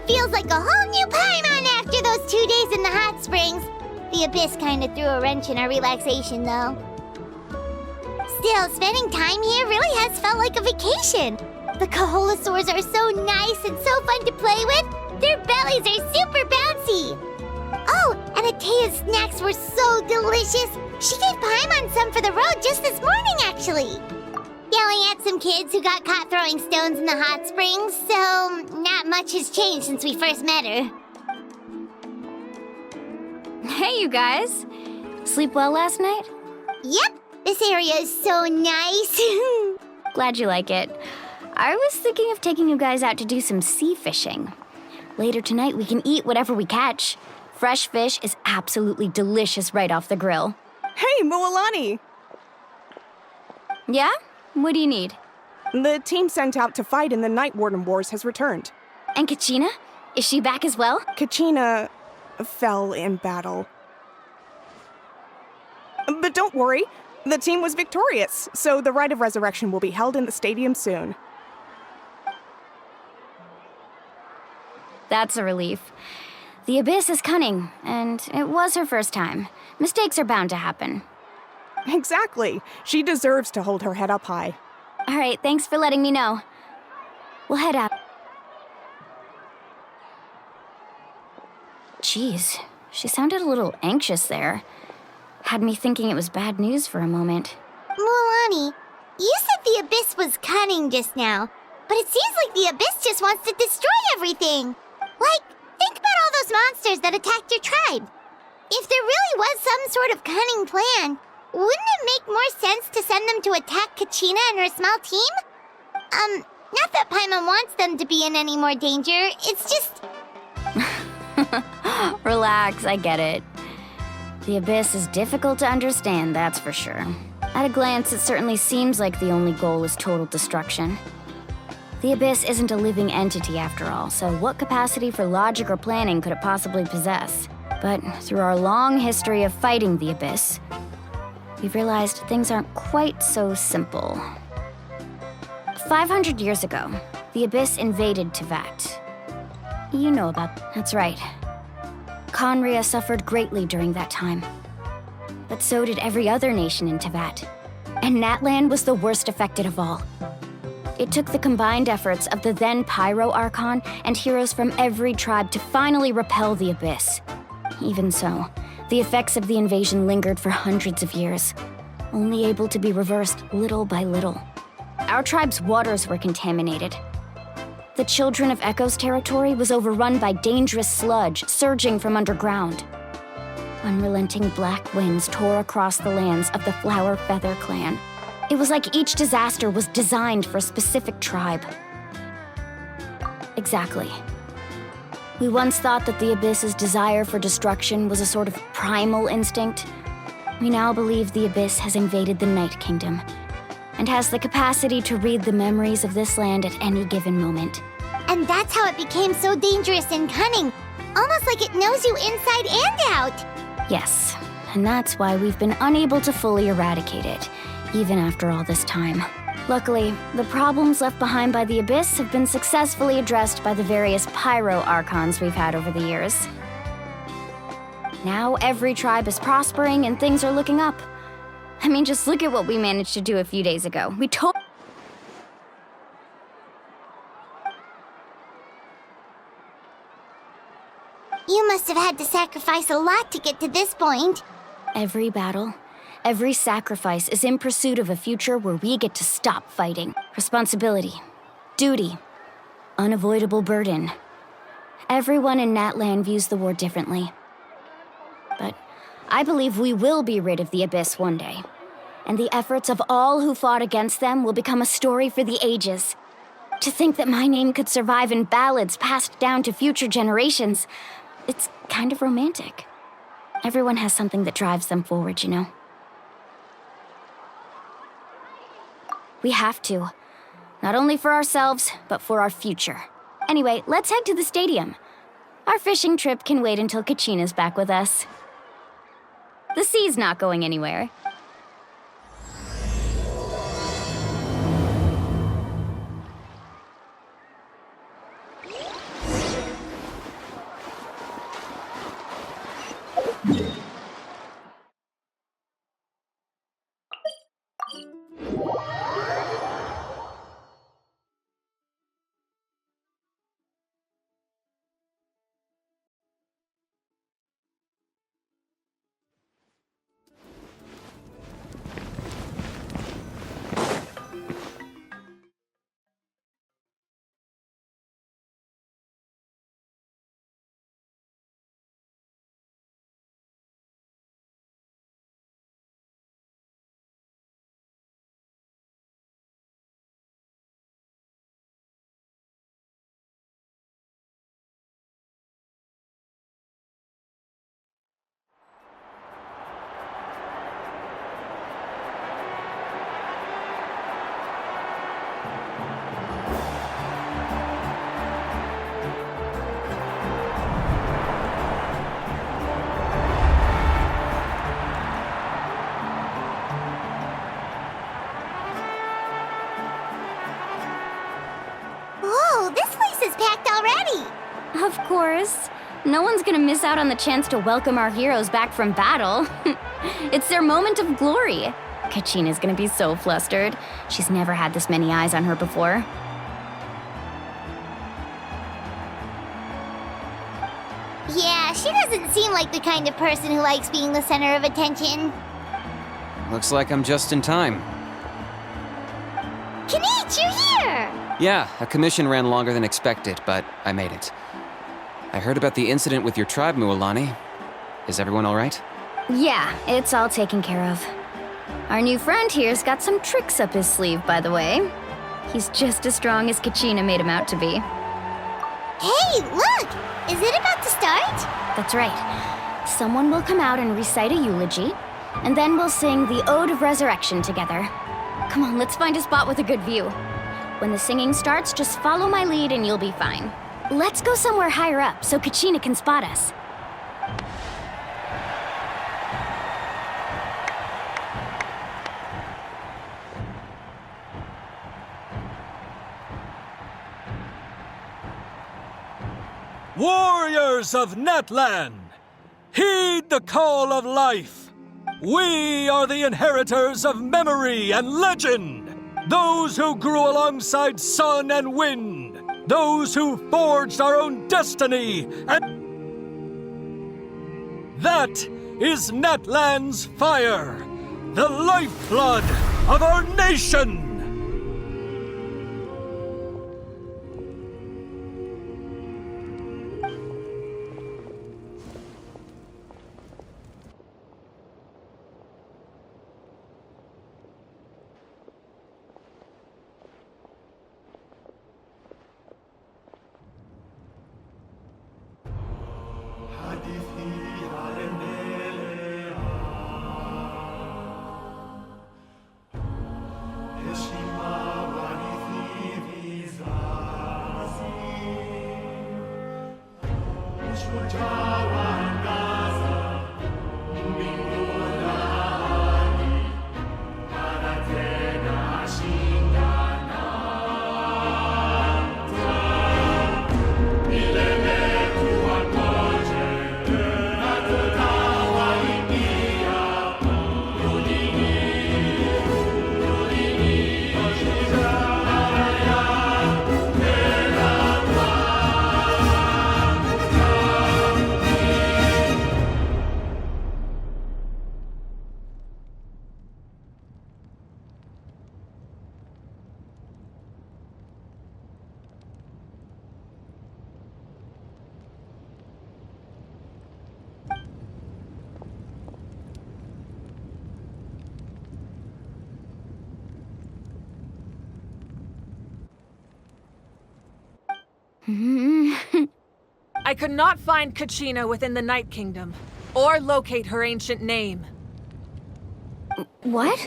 Feels like a whole new Paimon after those 2 days in the hot springs. The Abyss kind of threw a wrench in our relaxation, though. Still, spending time here really has felt like a vacation. The Kaholasaurs are so nice and so fun to play with. Their bellies are super bouncy. Oh, and Atea's snacks were so delicious. She gave Paimon some for the road just this morning, actually. Yelling at some kids who got caught throwing stones in the hot springs, so not much has changed since we first met her. Hey, you guys. Sleep well last night? Yep, this area is so nice. Glad you like it. I was thinking of taking you guys out to do some sea fishing. Later tonight, we can eat whatever we catch. Fresh fish is absolutely delicious right off the grill. Hey, Mualani! Yeah? What do you need? The team sent out to fight in the Night Warden Wars has returned. And Kachina? Is she back as well? Kachina fell in battle. But don't worry, the team was victorious, so the Rite of Resurrection will be held in the stadium soon. That's a relief. The Abyss is cunning, and it was her first time. Mistakes are bound to happen. Exactly. She deserves to hold her head up high. All right, thanks for letting me know. We'll head out. Jeez, she sounded a little anxious there. Had me thinking it was bad news for a moment. Mualani, you said the Abyss was cunning just now, but it seems like the Abyss just wants to destroy everything. Like, think about all those monsters that attacked your tribe. If there really was some sort of cunning plan, wouldn't it make more sense to send them to attack Kachina and her small team? Not that Paimon wants them to be in any more danger, it's just... Relax, I get it. The Abyss is difficult to understand, that's for sure. At a glance, it certainly seems like the only goal is total destruction. The Abyss isn't a living entity after all, so what capacity for logic or planning could it possibly possess? But through our long history of fighting the Abyss, we've realized things aren't quite so simple. 500 years ago, the Abyss invaded Teyvat. You know about that's right. Khaenri'ah suffered greatly during that time. But so did every other nation in Teyvat. And Natlan was the worst affected of all. It took the combined efforts of the then Pyro Archon and heroes from every tribe to finally repel the Abyss. Even so, the effects of the invasion lingered for hundreds of years, only able to be reversed little by little. Our tribe's waters were contaminated. The Children of Echo's territory was overrun by dangerous sludge surging from underground. Unrelenting black winds tore across the lands of the Flower Feather clan. It was like each disaster was designed for a specific tribe. Exactly. We once thought that the Abyss's desire for destruction was a sort of primal instinct. We now believe the Abyss has invaded the Night Kingdom and has the capacity to read the memories of this land at any given moment. And that's how it became so dangerous and cunning. Almost like it knows you inside and out. Yes, and that's why we've been unable to fully eradicate it, even after all this time. Luckily, the problems left behind by the Abyss have been successfully addressed by the various Pyro Archons we've had over the years. Now every tribe is prospering and things are looking up. I mean, just look at what we managed to do a few days ago. You must have had to sacrifice a lot to get to this point. Every battle, Every sacrifice is in pursuit of a future where we get to stop fighting. Responsibility, duty, unavoidable burden. Everyone in Natlan views the war differently. But I believe we will be rid of the Abyss one day. And the efforts of all who fought against them will become a story for the ages. To think that my name could survive in ballads passed down to future generations, it's kind of romantic. Everyone has something that drives them forward, you know? We have to. Not only for ourselves, but for our future. Anyway, let's head to the stadium. Our fishing trip can wait until Kachina's back with us. The sea's not going anywhere. Whoa, this place is packed already! Of course. No one's gonna miss out on the chance to welcome our heroes back from battle. It's their moment of glory. Kachina's gonna be so flustered. She's never had this many eyes on her before. Yeah, she doesn't seem like the kind of person who likes being the center of attention. Looks like I'm just in time. Kanich, you're here! Yeah, a commission ran longer than expected, but I made it. I heard about the incident with your tribe, Mualani. Is everyone all right? Yeah, it's all taken care of. Our new friend here's got some tricks up his sleeve, by the way. He's just as strong as Kachina made him out to be. Hey, look! Is it about to start? That's right. Someone will come out and recite a eulogy, and then we'll sing the Ode of Resurrection together. Come on, let's find a spot with a good view. When the singing starts, just follow my lead and you'll be fine. Let's go somewhere higher up so Kachina can spot us. Warriors of Natlan, heed the call of life. We are the inheritors of memory and legend. Those who grew alongside sun and wind. Those who forged our own destiny. And that is Natlan's fire, the lifeblood of our nation. I could not find Kachina within the Night Kingdom, or locate her ancient name. What?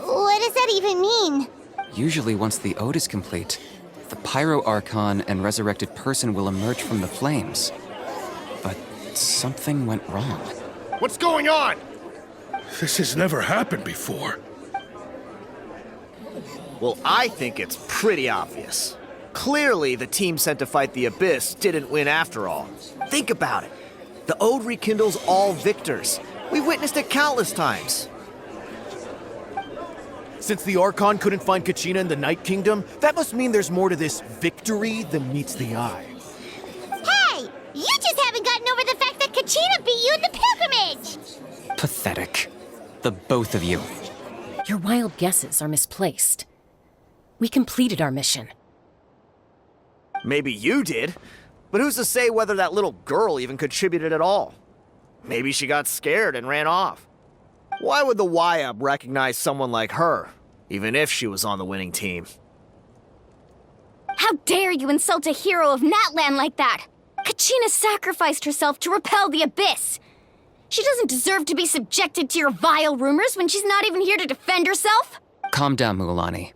What does that even mean? Usually once the ode is complete, the Pyro Archon and resurrected person will emerge from the flames. But something went wrong. What's going on? This has never happened before. Well, I think it's pretty obvious. Clearly, the team sent to fight the Abyss didn't win after all. Think about it. The Ode rekindles all victors. We've witnessed it countless times. Since the Archon couldn't find Kachina in the Night Kingdom, that must mean there's more to this victory than meets the eye. Hey! You just haven't gotten over the fact that Kachina beat you in the pilgrimage! Pathetic. The both of you. Your wild guesses are misplaced. We completed our mission. Maybe you did, but who's to say whether that little girl even contributed at all? Maybe she got scared and ran off. Why would the YUB recognize someone like her, even if she was on the winning team? How dare you insult a hero of Natlan like that? Kachina sacrificed herself to repel the Abyss. She doesn't deserve to be subjected to your vile rumors when she's not even here to defend herself. Calm down, Mualani.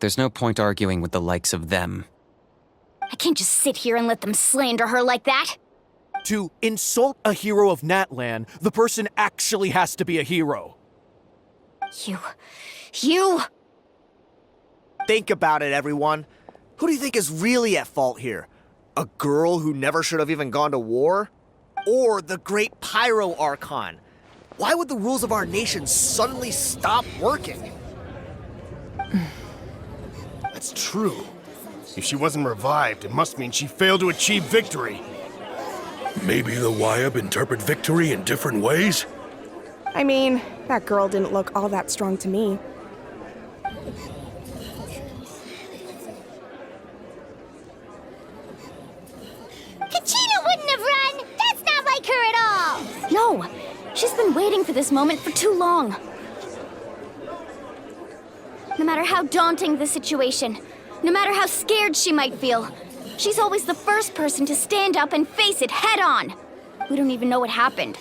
There's no point arguing with the likes of them. I can't just sit here and let them slander her like that. To insult a hero of Natlan, the person actually has to be a hero. You... Think about it, everyone. Who do you think is really at fault here? A girl who never should have even gone to war? Or the great Pyro Archon? Why would the rules of our nation suddenly stop working? That's true. If she wasn't revived, it must mean she failed to achieve victory. Maybe the YUB interpret victory in different ways? I mean, that girl didn't look all that strong to me. Kachina wouldn't have run! That's not like her at all! No! She's been waiting for this moment for too long. No matter how daunting the situation, no matter how scared she might feel, she's always the first person to stand up and face it head-on. We don't even know what happened.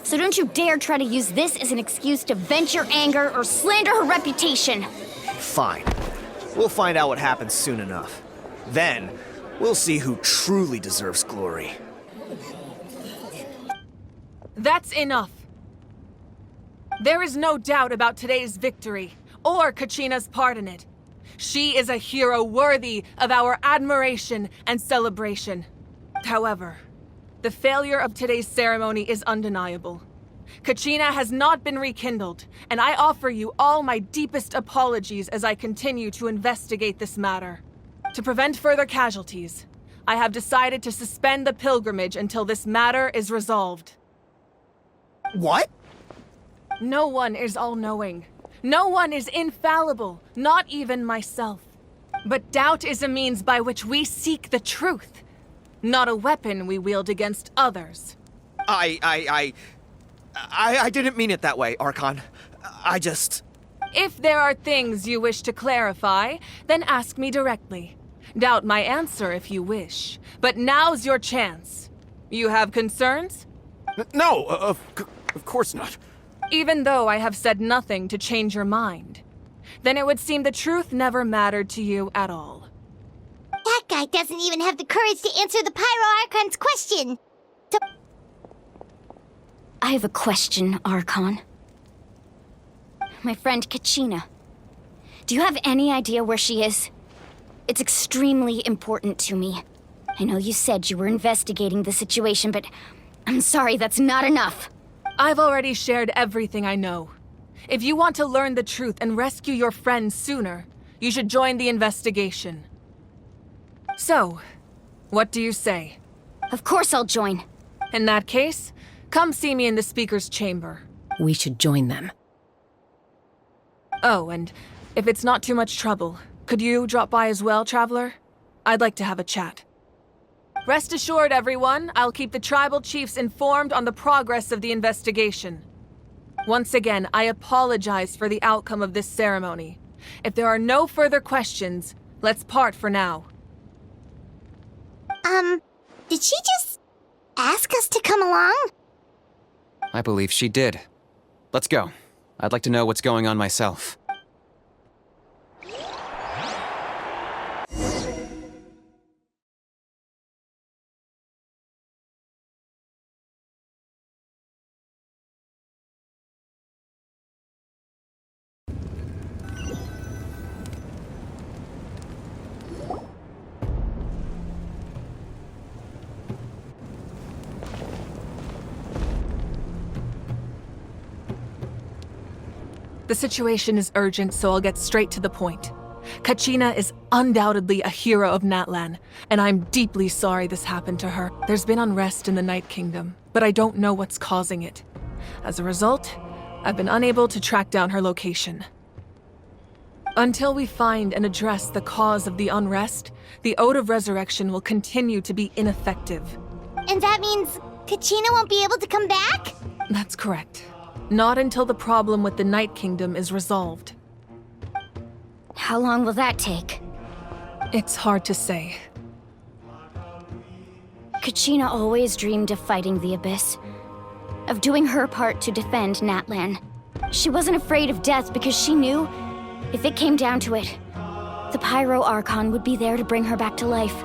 So don't you dare try to use this as an excuse to vent your anger or slander her reputation. Fine. We'll find out what happens soon enough. Then, we'll see who truly deserves glory. That's enough. There is no doubt about today's victory, or Kachina's part in it. She is a hero worthy of our admiration and celebration. However, the failure of today's ceremony is undeniable. Kachina has not been rekindled, and I offer you all my deepest apologies as I continue to investigate this matter. To prevent further casualties, I have decided to suspend the pilgrimage until this matter is resolved. What? No one is all-knowing. No one is infallible, not even myself. But doubt is a means by which we seek the truth, not a weapon we wield against others. I didn't mean it that way, Archon. I just... If there are things you wish to clarify, then ask me directly. Doubt my answer if you wish. But now's your chance. You have concerns? No, of course not. Even though I have said nothing to change your mind, then it would seem the truth never mattered to you at all. That guy doesn't even have the courage to answer the Pyro Archon's question. I have a question, Archon. My friend Kachina. Do you have any idea where she is? It's extremely important to me. I know you said you were investigating the situation, but I'm sorry, that's not enough. I've already shared everything I know. If you want to learn the truth and rescue your friend sooner, you should join the investigation. So, what do you say? Of course I'll join. In that case, come see me in the speaker's chamber. We should join them. Oh, and if it's not too much trouble, could you drop by as well, Traveler? I'd like to have a chat. Rest assured, everyone, I'll keep the tribal chiefs informed on the progress of the investigation. Once again, I apologize for the outcome of this ceremony. If there are no further questions, let's part for now. Did she just ask us to come along? I believe she did. Let's go. I'd like to know what's going on myself. The situation is urgent, so I'll get straight to the point. Kachina is undoubtedly a hero of Natlan, and I'm deeply sorry this happened to her. There's been unrest in the Night Kingdom, but I don't know what's causing it. As a result, I've been unable to track down her location. Until we find and address the cause of the unrest, the Ode of Resurrection will continue to be ineffective. And that means Kachina won't be able to come back? That's correct. Not until the problem with the Night Kingdom is resolved. How long will that take? It's hard to say. Kachina always dreamed of fighting the Abyss, of doing her part to defend Natlan. She wasn't afraid of death because she knew, if it came down to it, the Pyro Archon would be there to bring her back to life.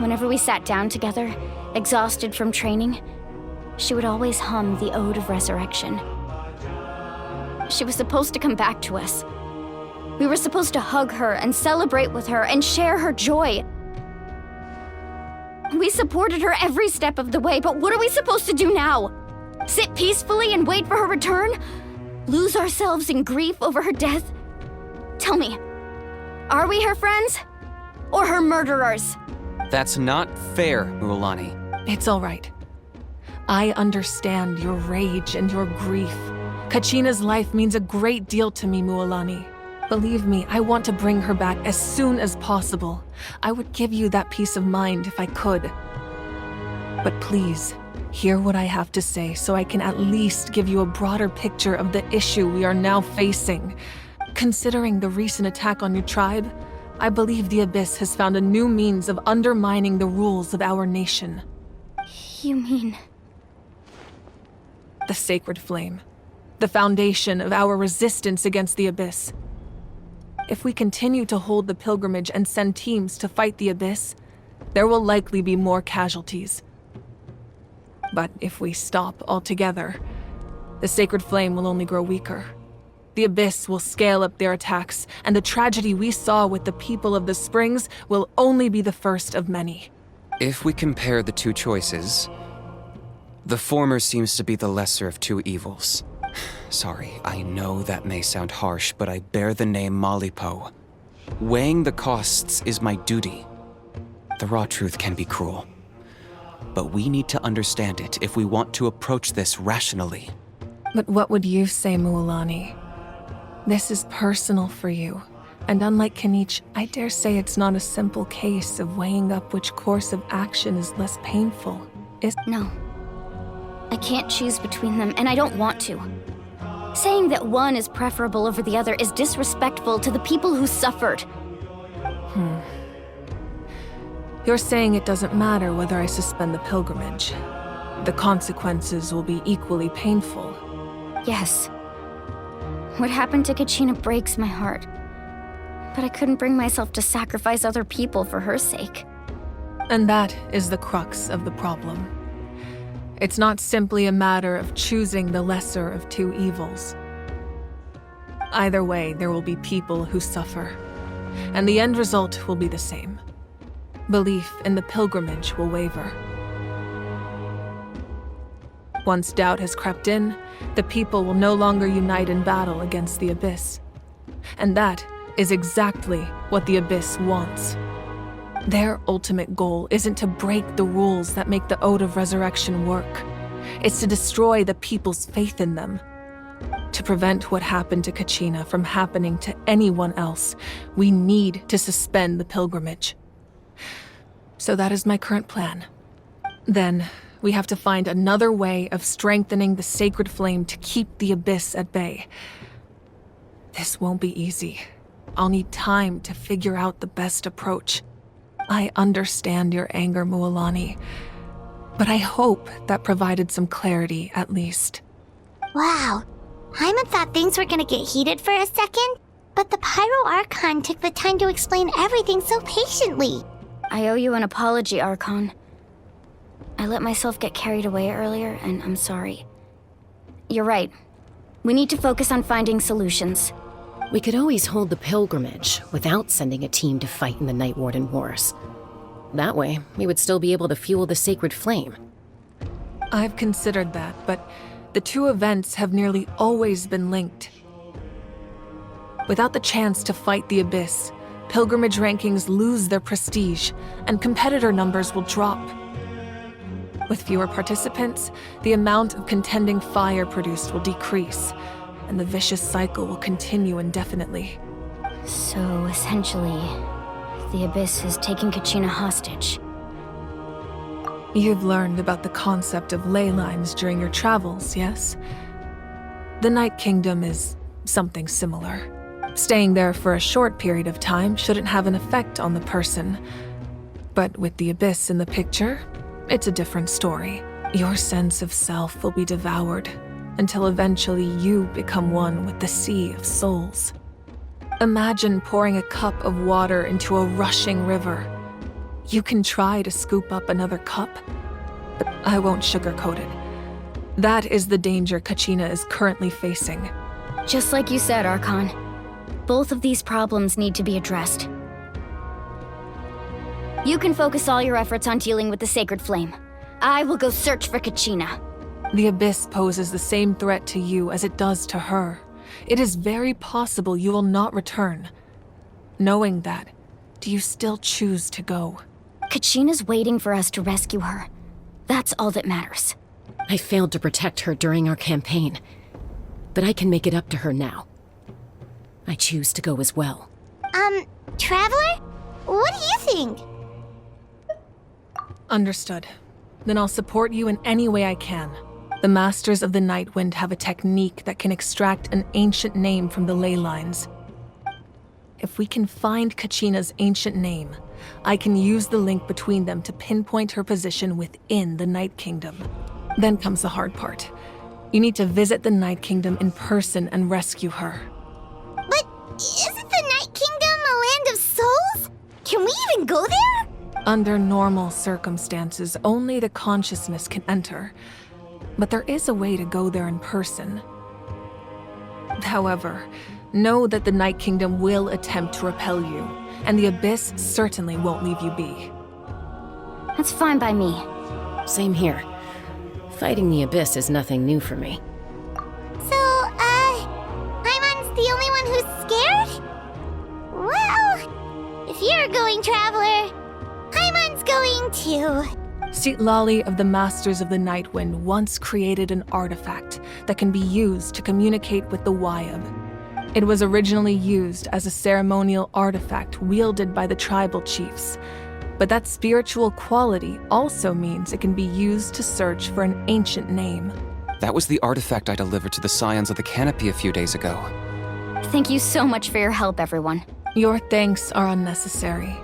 Whenever we sat down together, exhausted from training, she would always hum the Ode of Resurrection. She was supposed to come back to us. We were supposed to hug her and celebrate with her and share her joy. We supported her every step of the way, but what are we supposed to do now? Sit peacefully and wait for her return? Lose ourselves in grief over her death? Tell me, are we her friends? Or her murderers? That's not fair, Mualani. It's all right. I understand your rage and your grief. Kachina's life means a great deal to me, Mualani. Believe me, I want to bring her back as soon as possible. I would give you that peace of mind if I could. But please, hear what I have to say so I can at least give you a broader picture of the issue we are now facing. Considering the recent attack on your tribe, I believe the Abyss has found a new means of undermining the rules of our nation. You mean... The Sacred Flame. The foundation of our resistance against the Abyss. If we continue to hold the pilgrimage and send teams to fight the Abyss, there will likely be more casualties. But if we stop altogether, the Sacred Flame will only grow weaker. The Abyss will scale up their attacks, and the tragedy we saw with the people of the Springs will only be the first of many. If we compare the two choices, the former seems to be the lesser of two evils. Sorry, I know that may sound harsh, but I bear the name Malipo. Weighing the costs is my duty. The raw truth can be cruel, but we need to understand it if we want to approach this rationally. But what would you say, Mualani? This is personal for you, and unlike Kanich, I dare say it's not a simple case of weighing up which course of action is less painful, is— No. I can't choose between them, and I don't want to. Saying that one is preferable over the other is disrespectful to the people who suffered. You're saying it doesn't matter whether I suspend the pilgrimage. The consequences will be equally painful. Yes. What happened to Kachina breaks my heart. But I couldn't bring myself to sacrifice other people for her sake. And that is the crux of the problem. It's not simply a matter of choosing the lesser of two evils. Either way, there will be people who suffer, and the end result will be the same. Belief in the pilgrimage will waver. Once doubt has crept in, the people will no longer unite in battle against the Abyss. And that is exactly what the Abyss wants. Their ultimate goal isn't to break the rules that make the Ode of Resurrection work. It's to destroy the people's faith in them. To prevent what happened to Kachina from happening to anyone else, we need to suspend the pilgrimage. So that is my current plan. Then, we have to find another way of strengthening the Sacred Flame to keep the Abyss at bay. This won't be easy. I'll need time to figure out the best approach. I understand your anger, Mualani, but I hope that provided some clarity, at least. Wow. Hyman thought things were gonna get heated for a second, but the Pyro Archon took the time to explain everything so patiently. I owe you an apology, Archon. I let myself get carried away earlier, and I'm sorry. You're right. We need to focus on finding solutions. We could always hold the pilgrimage without sending a team to fight in the Night Warden Wars. That way, we would still be able to fuel the sacred flame. I've considered that, but the two events have nearly always been linked. Without the chance to fight the Abyss, pilgrimage rankings lose their prestige, and competitor numbers will drop. With fewer participants, the amount of contending fire produced will decrease, and the vicious cycle will continue indefinitely. So, essentially, the Abyss is taking Kachina hostage. You've learned about the concept of ley lines during your travels, yes? The Night Kingdom is something similar. Staying there for a short period of time shouldn't have an effect on the person. But with the Abyss in the picture, it's a different story. Your sense of self will be devoured until eventually you become one with the sea of souls. Imagine pouring a cup of water into a rushing river. You can try to scoop up another cup, but I won't sugarcoat it. That is the danger Kachina is currently facing. Just like you said, Archon. Both of these problems need to be addressed. You can focus all your efforts on dealing with the Sacred Flame. I will go search for Kachina. The Abyss poses the same threat to you as it does to her. It is very possible you will not return. Knowing that, do you still choose to go? Kachina's waiting for us to rescue her. That's all that matters. I failed to protect her during our campaign, but I can make it up to her now. I choose to go as well. Traveler? What do you think? Understood. Then I'll support you in any way I can. The Masters of the Nightwind have a technique that can extract an ancient name from the ley lines. If we can find Kachina's ancient name, I can use the link between them to pinpoint her position within the Night Kingdom. Then comes the hard part. You need to visit the Night Kingdom in person and rescue her. But isn't the Night Kingdom a land of souls? Can we even go there? Under normal circumstances, only the consciousness can enter. But there is a way to go there in person. However, know that the Night Kingdom will attempt to repel you, and the Abyss certainly won't leave you be. That's fine by me. Same here. Fighting the Abyss is nothing new for me. So, Hyman's the only one who's scared? Well, if you're going, Traveler, Hyman's going too. Sitlali of the Masters of the Nightwind once created an artifact that can be used to communicate with the Wyab. It was originally used as a ceremonial artifact wielded by the tribal chiefs, but that spiritual quality also means it can be used to search for an ancient name. That was the artifact I delivered to the Scions of the Canopy a few days ago. Thank you so much for your help, everyone. Your thanks are unnecessary.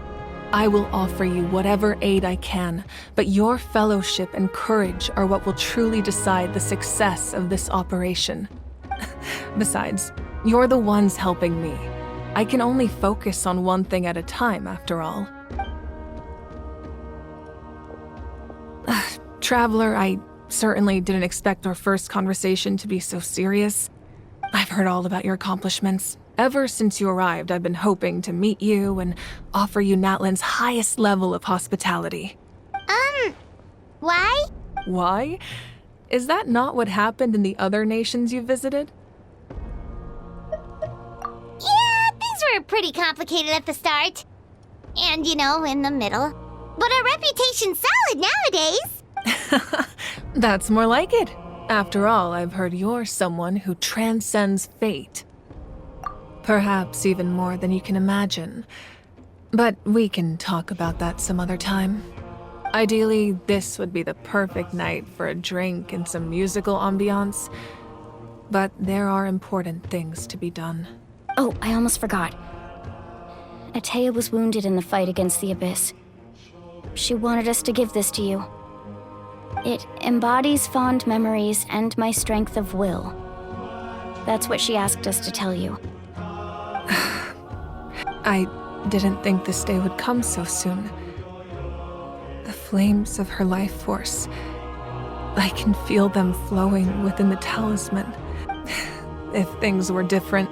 I will offer you whatever aid I can, but your fellowship and courage are what will truly decide the success of this operation. Besides, you're the ones helping me. I can only focus on one thing at a time, after all. Traveler, I certainly didn't expect our first conversation to be so serious. I've heard all about your accomplishments. Ever since you arrived, I've been hoping to meet you and offer you Natlan's highest level of hospitality. Why? Why? Is that not what happened in the other nations you visited? Yeah, things were pretty complicated at the start. And, in the middle. But our reputation's solid nowadays. That's more like it. After all, I've heard you're someone who transcends fate. Perhaps even more than you can imagine. But we can talk about that some other time. Ideally, this would be the perfect night for a drink and some musical ambiance. But there are important things to be done. Oh, I almost forgot. Atea was wounded in the fight against the Abyss. she wanted us to give this to you. It embodies fond memories and my strength of will. That's what she asked us to tell you. I didn't think this day would come so soon. The flames of her life force. I can feel them flowing within the talisman. If things were different,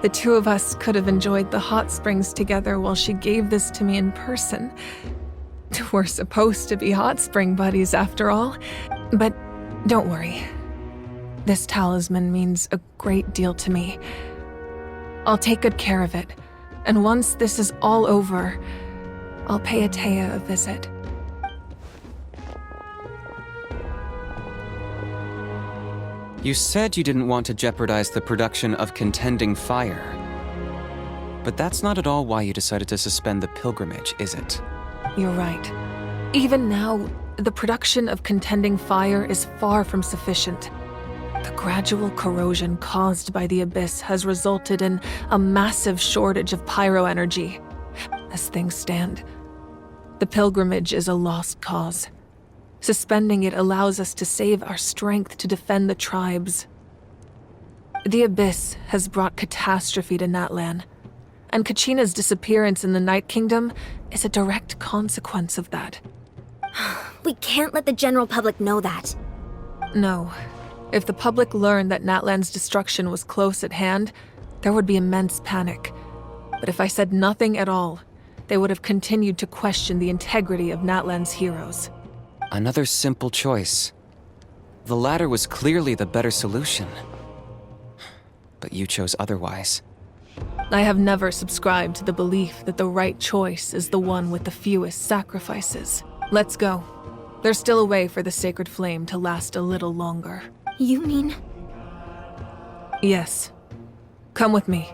the two of us could have enjoyed the hot springs together while she gave this to me in person. We're supposed to be hot spring buddies after all. But don't worry. This talisman means a great deal to me. I'll take good care of it. And once this is all over, I'll pay Atea a visit. You said you didn't want to jeopardize the production of contending fire. But that's not at all why you decided to suspend the pilgrimage, is it? You're right. Even now, the production of contending fire is far from sufficient. The gradual corrosion caused by the abyss has resulted in a massive shortage of pyro energy. As things stand, the pilgrimage is a lost cause. Suspending it allows us to save our strength to defend the tribes. The abyss has brought catastrophe to Natlan, and Kachina's disappearance in the Night Kingdom is a direct consequence of that. We can't let the general public know that. No. If the public learned that Natlan's destruction was close at hand, there would be immense panic. But if I said nothing at all, they would have continued to question the integrity of Natlan's heroes. Another simple choice. The latter was clearly the better solution. But you chose otherwise. I have never subscribed to the belief that the right choice is the one with the fewest sacrifices. Let's go. There's still a way for the sacred flame to last a little longer. You mean? Yes. Come with me.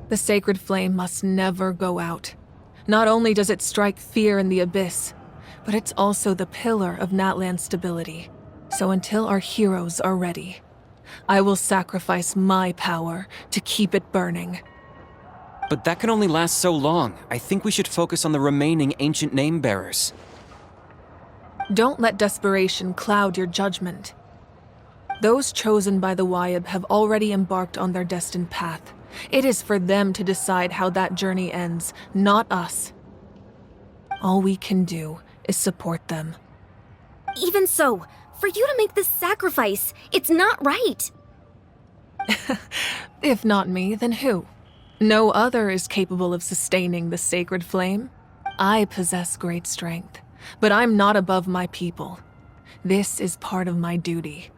The sacred flame must never go out. Not only does it strike fear in the abyss, but it's also the pillar of Natlan's stability. So until our heroes are ready, I will sacrifice my power to keep it burning. But that can only last so long. I think we should focus on the remaining ancient name-bearers. Don't let desperation cloud your judgment. Those chosen by the Wayab have already embarked on their destined path. It is for them to decide how that journey ends, not us. All we can do is support them. Even so, for you to make this sacrifice, it's not right. If not me, then who? No other is capable of sustaining the sacred flame. I possess great strength, but I'm not above my people. This is part of my duty.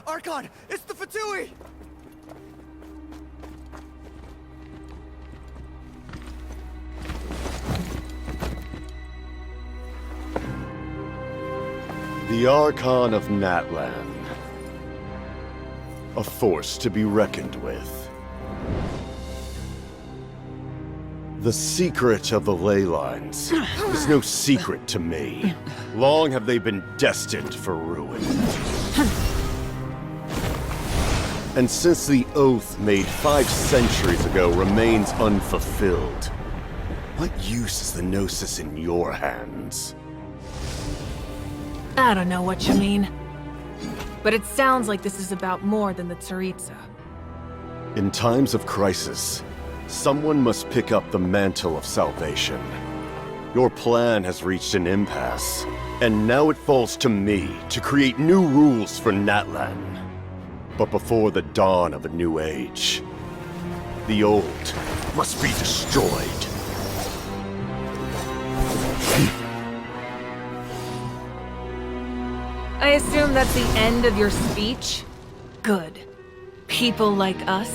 Archon, it's the Fatui! The Archon of Natlan. A force to be reckoned with. The secret of the ley lines is no secret to me. Long have they been destined for ruin. And since the oath made 5 centuries ago remains unfulfilled, what use is the Gnosis in your hands? I don't know what you mean. But it sounds like this is about more than the Tsaritsa. In times of crisis, someone must pick up the mantle of salvation. Your plan has reached an impasse, and now it falls to me to create new rules for Natlan. But before the dawn of a new age, the old must be destroyed. I assume that's the end of your speech? Good. People like us.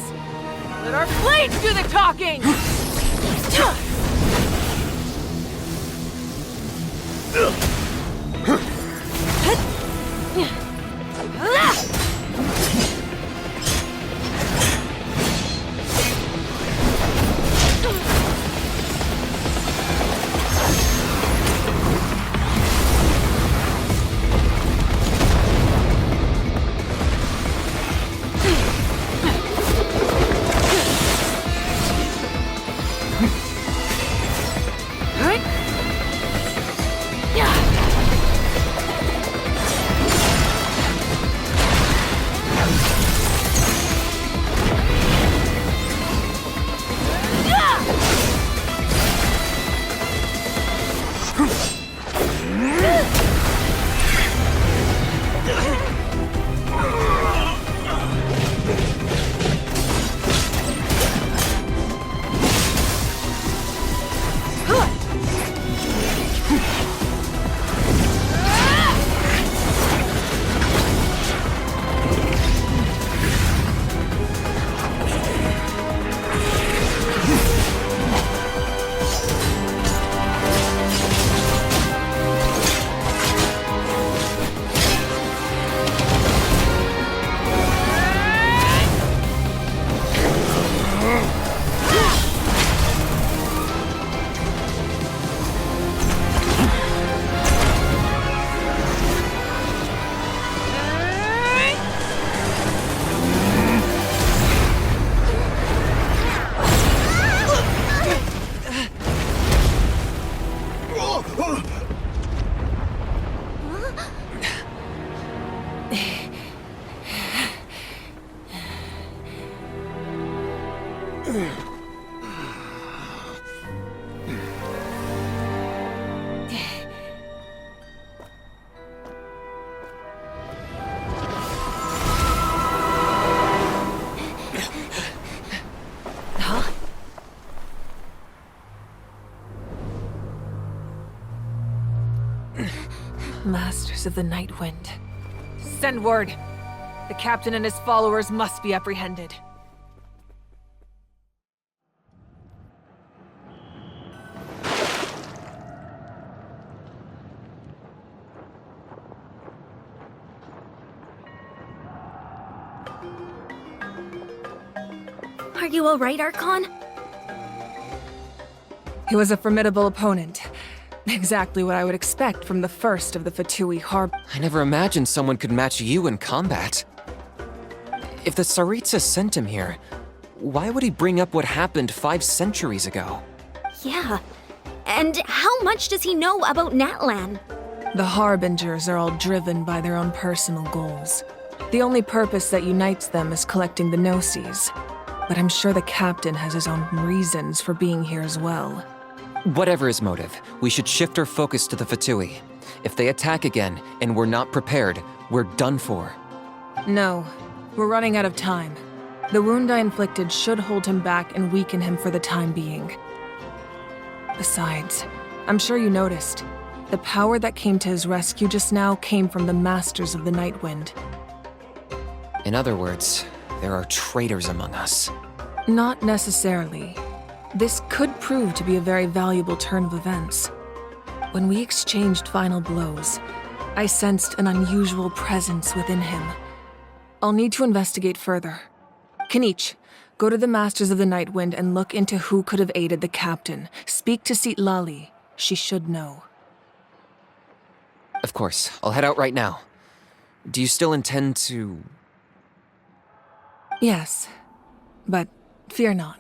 Let our blades do the talking! Masters of the Night Wind. Send word. The captain and his followers must be apprehended. Are you alright, Archon? He was a formidable opponent. Exactly what I would expect from the first of the Fatui Harbor. I never imagined someone could match you in combat. If the Tsaritsa sent him here, why would he bring up what happened 5 centuries ago? Yeah. And how much does he know about Natlan? The Harbingers are all driven by their own personal goals. The only purpose that unites them is collecting the Gnosis. But I'm sure the captain has his own reasons for being here as well. Whatever his motive, we should shift our focus to the Fatui. If they attack again, and we're not prepared, we're done for. No, we're running out of time. The wound I inflicted should hold him back and weaken him for the time being. Besides, I'm sure you noticed, the power that came to his rescue just now came from the Masters of the Night Wind. In other words, there are traitors among us. Not necessarily. This could prove to be a very valuable turn of events. When we exchanged final blows, I sensed an unusual presence within him. I'll need to investigate further. Kanich, go to the Masters of the Night Wind and look into who could have aided the captain. Speak to Sitlali. She should know. Of course, I'll head out right now. Do you still intend to... Yes, but fear not.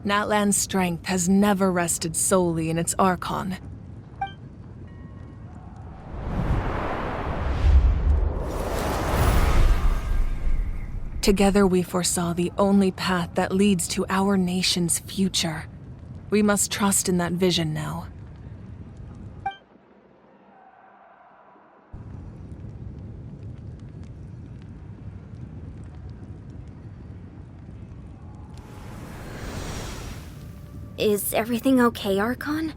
Natlan's strength has never rested solely in its Archon. Together we foresaw the only path that leads to our nation's future. We must trust in that vision now. Is everything okay, Archon?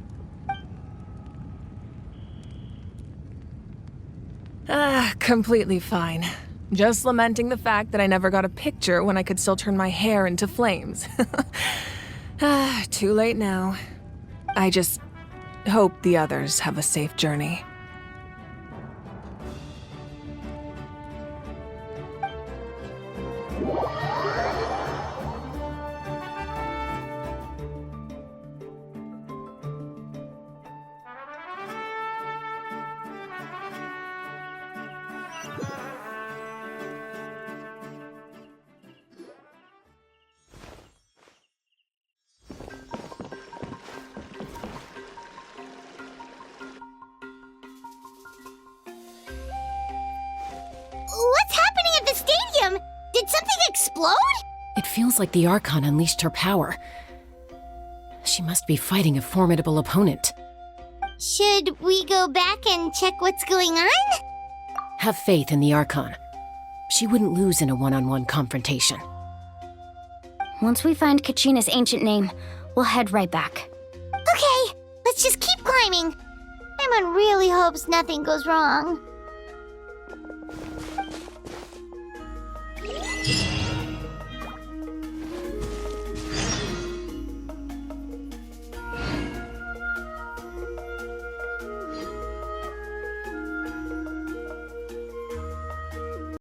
Completely fine. Just lamenting the fact that I never got a picture when I could still turn my hair into flames. Too late now. I just hope the others have a safe journey. What's happening at the stadium? Did something explode? It feels like the Archon unleashed her power. She must be fighting a formidable opponent. Should we go back and check what's going on? Have faith in the Archon. She wouldn't lose in a one-on-one confrontation. Once we find Kachina's ancient name, we'll head right back. Okay, let's just keep climbing. Paimon really hopes nothing goes wrong.